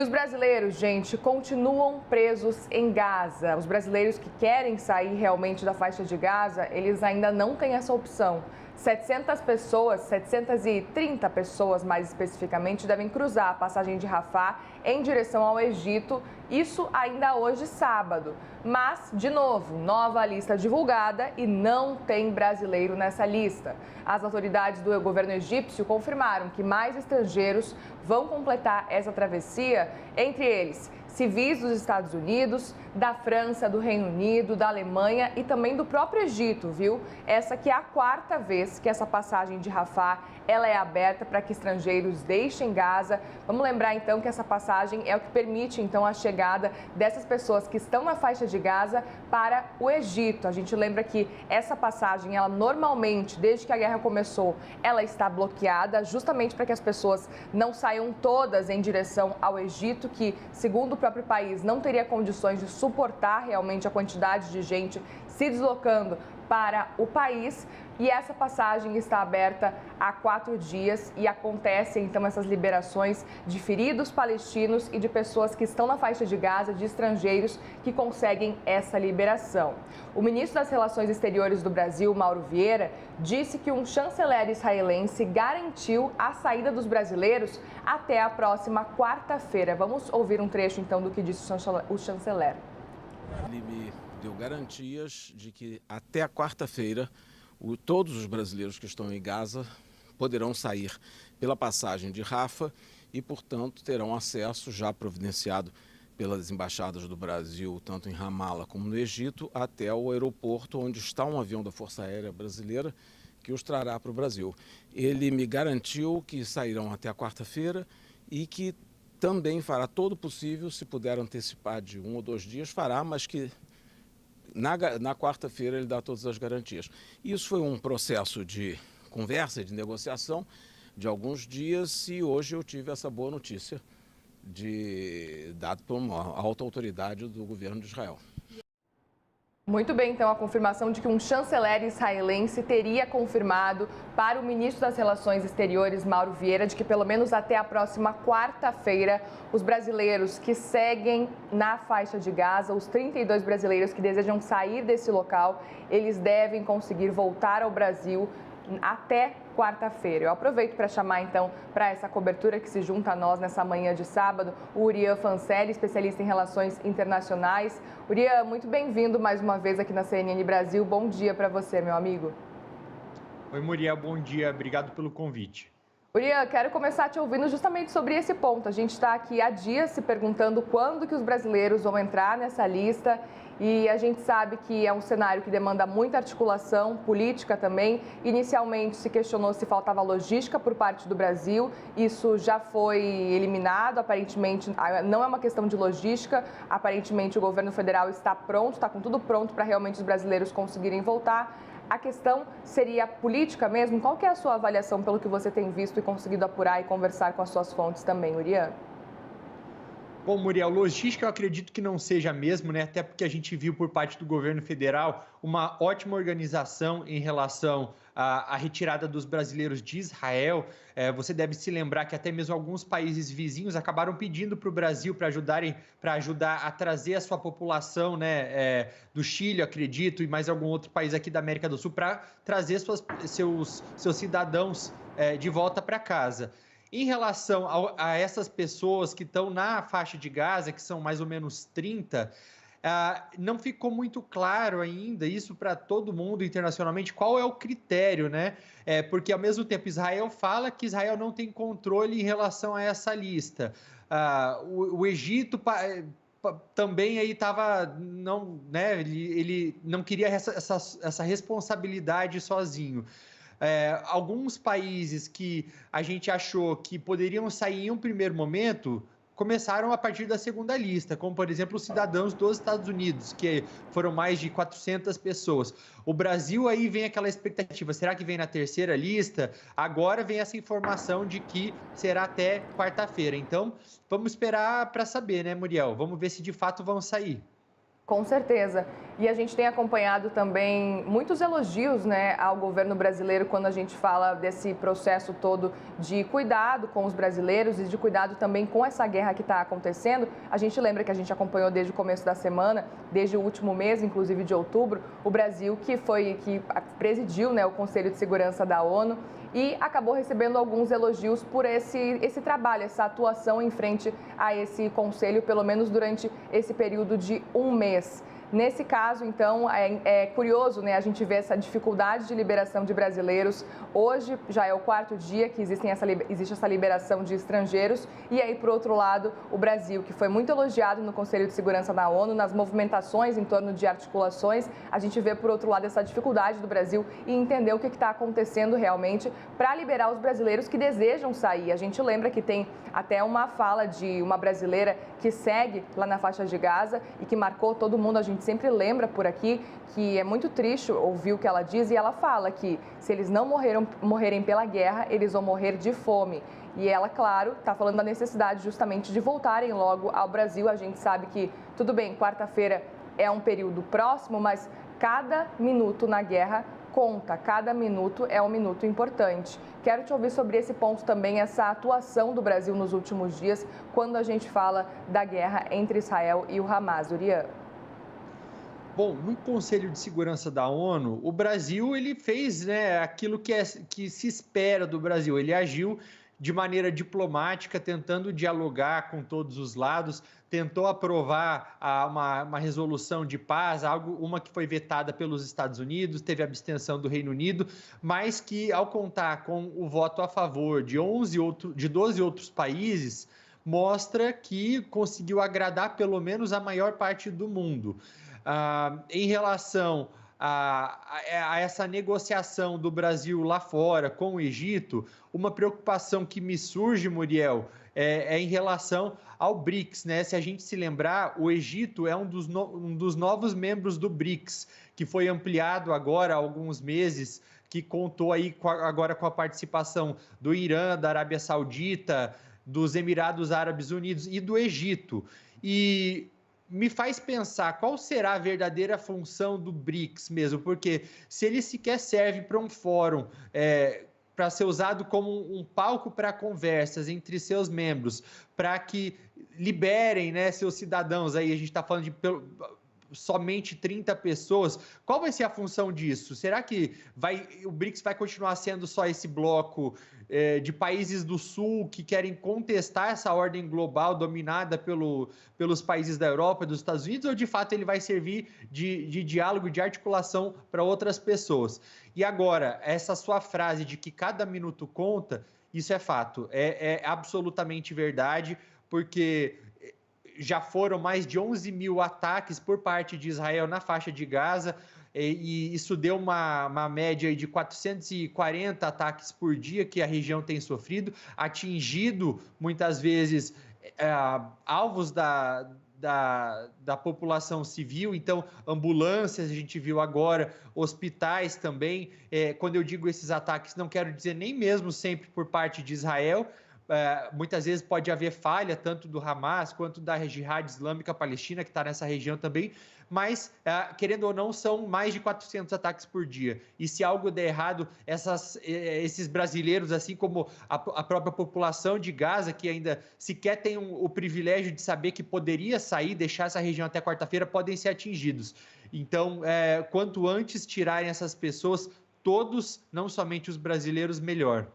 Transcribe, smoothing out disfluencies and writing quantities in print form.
Os brasileiros, gente, continuam presos em Gaza. Os brasileiros que querem sair realmente da faixa de Gaza, eles ainda não têm essa opção. 730 pessoas mais especificamente, devem cruzar a passagem de Rafah em direção ao Egito, isso ainda hoje sábado. Mas, de novo, nova lista divulgada e não tem brasileiro nessa lista. As autoridades do governo egípcio confirmaram que mais estrangeiros vão completar essa travessia, entre eles civis dos Estados Unidos, da França, do Reino Unido, da Alemanha e também do próprio Egito, viu? Essa que é a quarta vez que essa passagem de Rafah ela é aberta para que estrangeiros deixem Gaza. Vamos lembrar então que essa passagem é o que permite então a chegada dessas pessoas que estão na faixa de Gaza para o Egito. A gente lembra que essa passagem, ela normalmente, desde que a guerra começou, ela está bloqueada justamente para que as pessoas não saiam todas em direção ao Egito, que, segundo o próprio país, não teria condições de suportar realmente a quantidade de gente se deslocando para o país. E essa passagem está aberta há 4 dias e acontecem então essas liberações de feridos palestinos e de pessoas que estão na faixa de Gaza, de estrangeiros que conseguem essa liberação. O ministro das Relações Exteriores do Brasil, Mauro Vieira, disse que um chanceler israelense garantiu a saída dos brasileiros até a próxima quarta-feira. Vamos ouvir um trecho então do que disse o chanceler. Ele me deu garantias de que até a quarta-feira todos os brasileiros que estão em Gaza poderão sair pela passagem de Rafah e, portanto, terão acesso, já providenciado pelas embaixadas do Brasil, tanto em Ramala como no Egito, até o aeroporto onde está um avião da Força Aérea Brasileira que os trará para o Brasil. Ele me garantiu que sairão até a quarta-feira e que também fará todo o possível, se puder antecipar de 1 ou 2 dias, fará, mas que na quarta-feira ele dá todas as garantias. Isso foi um processo de conversa, de negociação de alguns dias e hoje eu tive essa boa notícia dada por uma alta autoridade do governo de Israel. Muito bem, então, a confirmação de que um chanceler israelense teria confirmado para o ministro das Relações Exteriores, Mauro Vieira, de que pelo menos até a próxima quarta-feira, os brasileiros que seguem na faixa de Gaza, os 32 brasileiros que desejam sair desse local, eles devem conseguir voltar ao Brasil até quarta-feira. Eu aproveito para chamar então para essa cobertura que se junta a nós nessa manhã de sábado, o Urian Fancelli, especialista em relações internacionais. Urian, muito bem-vindo mais uma vez aqui na CNN Brasil. Bom dia para você, meu amigo. Oi, Muriel, bom dia. Obrigado pelo convite. Urian, quero começar te ouvindo justamente sobre esse ponto. A gente está aqui há dias se perguntando quando que os brasileiros vão entrar nessa lista e a gente sabe que é um cenário que demanda muita articulação política também. Inicialmente se questionou se faltava logística por parte do Brasil, isso já foi eliminado, aparentemente não é uma questão de logística, aparentemente o governo federal está pronto, está com tudo pronto para realmente os brasileiros conseguirem voltar. A questão seria política mesmo? Qual que é a sua avaliação pelo que você tem visto e conseguido apurar e conversar com as suas fontes também, Urian? Bom, Muriel, logística eu acredito que não seja mesmo, né? Até porque a gente viu por parte do governo federal uma ótima organização em relação à retirada dos brasileiros de Israel. Você deve se lembrar que até mesmo alguns países vizinhos acabaram pedindo para o Brasil para ajudar a trazer a sua população, né, do Chile, acredito, e mais algum outro país aqui da América do Sul para trazer seus cidadãos de volta para casa. Em relação a essas pessoas que estão na faixa de Gaza, que são mais ou menos 30, não ficou muito claro ainda isso para todo mundo internacionalmente, qual é o critério, né? Porque, ao mesmo tempo, Israel fala que Israel não tem controle em relação a essa lista. O Egito também aí estava, não, né? Ele não queria essa responsabilidade sozinho. Alguns países que a gente achou que poderiam sair em um primeiro momento começaram a partir da segunda lista, como, por exemplo, os cidadãos dos Estados Unidos, que foram mais de 400 pessoas. O Brasil aí vem aquela expectativa, será que vem na terceira lista? Agora vem essa informação de que será até quarta-feira. Então, vamos esperar para saber, né, Muriel? Vamos ver se de fato vão sair. Com certeza. E a gente tem acompanhado também muitos elogios, né, ao governo brasileiro quando a gente fala desse processo todo de cuidado com os brasileiros e de cuidado também com essa guerra que está acontecendo. A gente lembra que a gente acompanhou desde o começo da semana, desde o último mês, inclusive de outubro, o Brasil que presidiu, né, o Conselho de Segurança da ONU e acabou recebendo alguns elogios por esse trabalho, essa atuação em frente a esse conselho, pelo menos durante esse período de um mês. Nesse caso, então, é curioso, né, a gente ver essa dificuldade de liberação de brasileiros. Hoje já é o 4º dia que existe essa liberação de estrangeiros. E aí, por outro lado, o Brasil, que foi muito elogiado no Conselho de Segurança da ONU, nas movimentações em torno de articulações, a gente vê, por outro lado, essa dificuldade do Brasil em entender o que está acontecendo realmente para liberar os brasileiros que desejam sair. A gente lembra que tem até uma fala de uma brasileira que segue lá na faixa de Gaza e que marcou todo mundo. A gente sempre lembra por aqui que é muito triste ouvir o que ela diz, e ela fala que se eles não morrerem pela guerra, eles vão morrer de fome. E ela, claro, está falando da necessidade justamente de voltarem logo ao Brasil. A gente sabe que, tudo bem, quarta-feira é um período próximo, mas cada minuto na guerra conta, cada minuto é um minuto importante. Quero te ouvir sobre esse ponto também, essa atuação do Brasil nos últimos dias, quando a gente fala da guerra entre Israel e o Hamas. Urian. Bom, no Conselho de Segurança da ONU, o Brasil ele fez, né, aquilo que se espera do Brasil. Ele agiu de maneira diplomática, tentando dialogar com todos os lados, tentou aprovar uma resolução de paz, uma que foi vetada pelos Estados Unidos, teve abstenção do Reino Unido, mas que, ao contar com o voto a favor de 12 outros países, mostra que conseguiu agradar pelo menos a maior parte do mundo. Em relação a essa negociação do Brasil lá fora com o Egito, uma preocupação que me surge, Muriel, é em relação ao BRICS, né? Se a gente se lembrar, o Egito é um dos novos membros do BRICS, que foi ampliado agora há alguns meses, que contou aí agora com a participação do Irã, da Arábia Saudita, dos Emirados Árabes Unidos e do Egito. E me faz pensar qual será a verdadeira função do BRICS mesmo, porque se ele sequer serve para um fórum, para ser usado como um palco para conversas entre seus membros, para que liberem, né, seus cidadãos, aí a gente está falando de somente 30 pessoas, qual vai ser a função disso? Será que o BRICS vai continuar sendo só esse bloco de países do Sul que querem contestar essa ordem global dominada pelos países da Europa e dos Estados Unidos, ou de fato ele vai servir de diálogo, de articulação para outras pessoas? E agora, essa sua frase de que cada minuto conta, isso é fato, é absolutamente verdade, porque já foram mais de 11 mil ataques por parte de Israel na faixa de Gaza, e isso deu uma média de 440 ataques por dia que a região tem sofrido, atingido muitas vezes alvos da população civil. Então, ambulâncias a gente viu agora, hospitais também. Quando eu digo esses ataques, não quero dizer nem mesmo sempre por parte de Israel. Muitas vezes pode haver falha tanto do Hamas quanto da Jihad Islâmica Palestina, que está nessa região também, mas, querendo ou não, são mais de 400 ataques por dia. E se algo der errado, esses brasileiros, assim como a própria população de Gaza, que ainda sequer tem o privilégio de saber que poderia sair, deixar essa região até quarta-feira, podem ser atingidos. Então, quanto antes tirarem essas pessoas, todos, não somente os brasileiros, melhor.